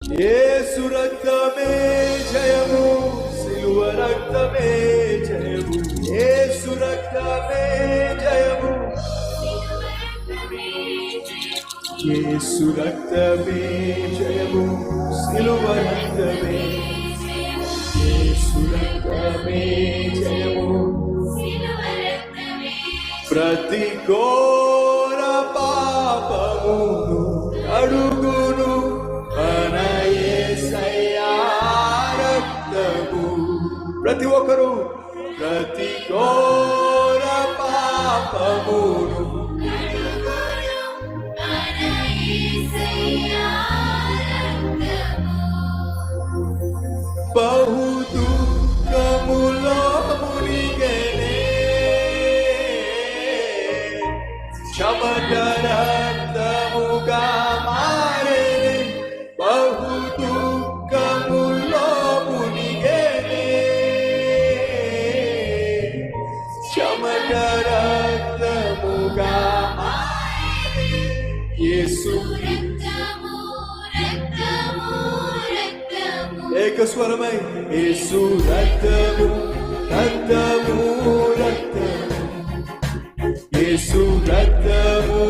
యేసు రక్తమే జయము, సిలువ రక్తమే జయము, యేసు రక్తమే జయము, యేసు రక్తమే జయము, సిలువ రక్తమే, యేసు రక్తమే జయము, ప్రతి ఘోర పాపమును అడుగును మన యేసయ్యా రక్తము. ప్రతి ఒక్కరు ప్రతి ఘోర పాపమును బహు దుఃఖములో మునిగెనే, చెమట రక్తముగా మారెనే, బహు దుఃఖములో మునిగెనే, చెమట రక్తముగా మారెనే. యేసు ఏకస్వరమై యేసు రక్తము రక్తము రక్తము, యేసు రక్తము